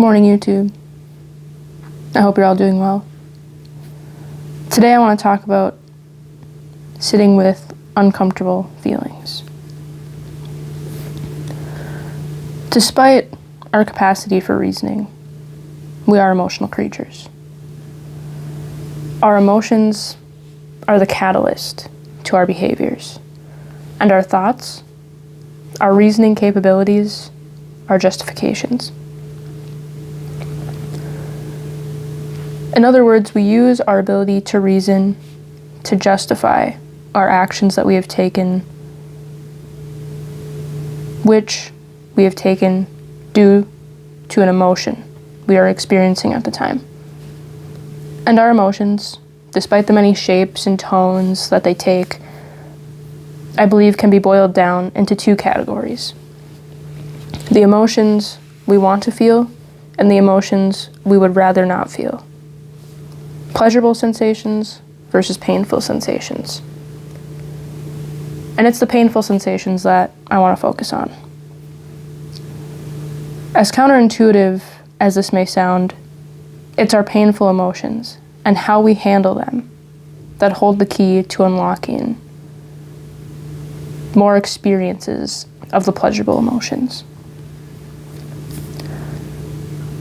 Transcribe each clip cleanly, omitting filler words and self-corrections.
Morning, YouTube. I hope you're all doing well. Today I want to talk about sitting with uncomfortable feelings. Despite our capacity for reasoning, we are emotional creatures. Our emotions are the catalyst to our behaviors, and our thoughts, our reasoning capabilities, are justifications. In other words, we use our ability to reason to justify our actions that we have taken, which we have taken due to an emotion we are experiencing at the time. And our emotions, despite the many shapes and tones that they take, I believe can be boiled down into two categories: the emotions we want to feel and the emotions we would rather not feel. Pleasurable sensations versus painful sensations. And it's the painful sensations that I want to focus on. As counterintuitive as this may sound, it's our painful emotions and how we handle them that hold the key to unlocking more experiences of the pleasurable emotions.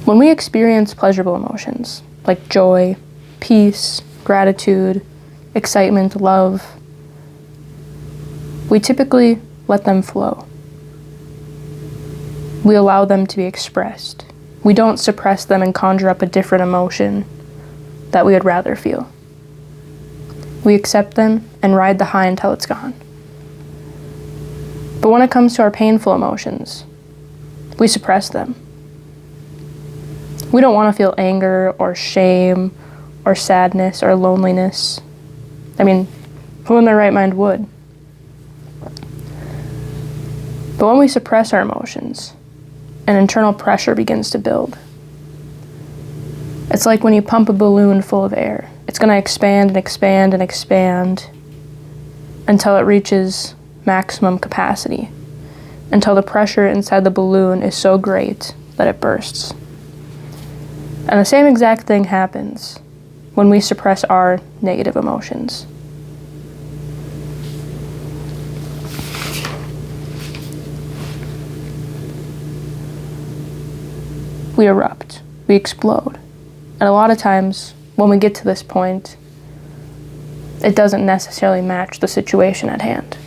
When we experience pleasurable emotions like joy, peace, gratitude, excitement, love, we typically let them flow. We allow them to be expressed. We don't suppress them and conjure up a different emotion that we would rather feel. We accept them and ride the high until it's gone. But when it comes to our painful emotions, we suppress them. We don't want to feel anger or shame or sadness or loneliness. I mean, who in their right mind would? But when we suppress our emotions, an internal pressure begins to build. It's like when you pump a balloon full of air. It's going to expand and expand and expand until it reaches maximum capacity, until the pressure inside the balloon is so great that it bursts. And the same exact thing happens when we suppress our negative emotions. We erupt, we explode. And a lot of times, when we get to this point, it doesn't necessarily match the situation at hand.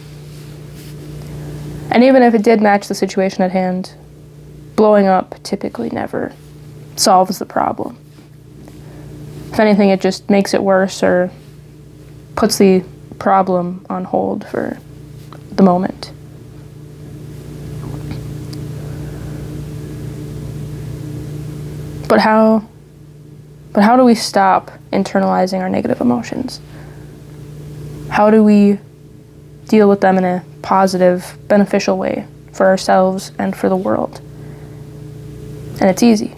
And even if it did match the situation at hand, blowing up typically never solves the problem. If anything, it just makes it worse or puts the problem on hold for the moment. But how do we stop internalizing our negative emotions? How do we deal with them in a positive, beneficial way for ourselves and for the world? And it's easy.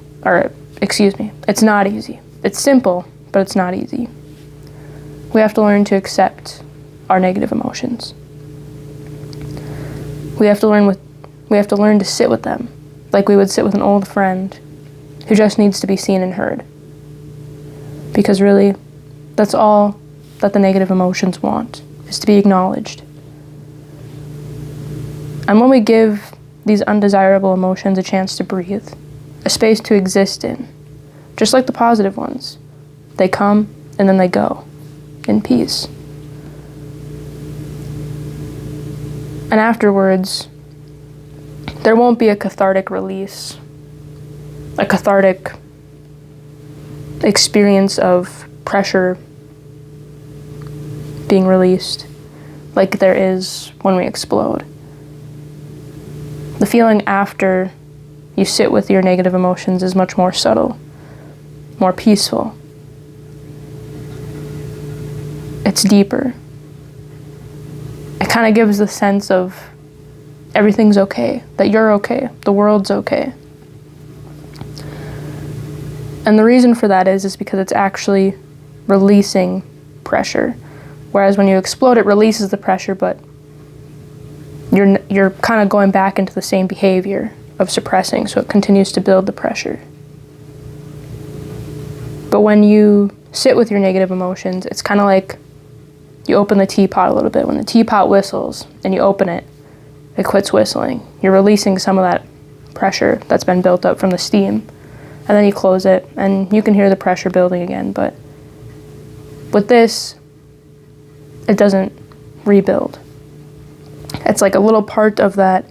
It's not easy. It's simple, but it's not easy. We have to learn to accept our negative emotions. We have to learn to sit with them like we would sit with an old friend who just needs to be seen and heard. Because really, that's all that the negative emotions want, is to be acknowledged. And when we give these undesirable emotions a chance to breathe, a space to exist in, just like the positive ones, they come and then they go in peace. And afterwards, there won't be a cathartic release, a cathartic experience of pressure being released like there is when we explode. The feeling after you sit with your negative emotions is much more subtle, more peaceful. It's deeper. It kind of gives the sense of everything's okay, that you're okay, the world's okay. And the reason for that is because it's actually releasing pressure. Whereas when you explode, it releases the pressure, but you're kind of going back into the same behavior of suppressing, so it continues to build the pressure. But when you sit with your negative emotions, it's kind of like you open the teapot a little bit. When the teapot whistles and you open it, it quits whistling. You're releasing some of that pressure that's been built up from the steam. And then you close it, and you can hear the pressure building again. But with this, it doesn't rebuild. It's like a little part of that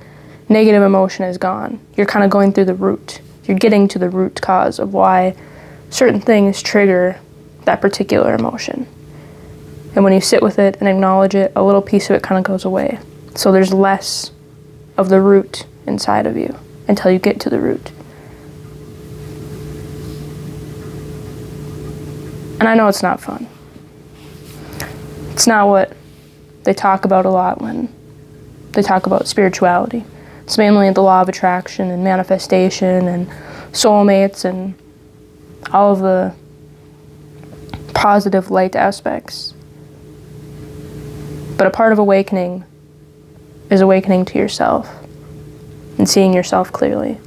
negative emotion is gone. You're kind of going through the root. You're getting to the root cause of why certain things trigger that particular emotion. And when you sit with it and acknowledge it, a little piece of it kind of goes away. So there's less of the root inside of you until you get to the root. And I know it's not fun. It's not what they talk about a lot when they talk about spirituality. It's mainly the law of attraction and manifestation and soulmates and all of the positive light aspects. But a part of awakening is awakening to yourself and seeing yourself clearly.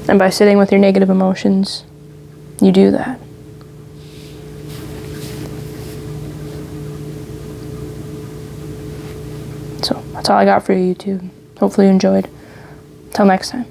And by sitting with your negative emotions, you do that. So that's all I got for you, YouTube. Hopefully you enjoyed. Till next time.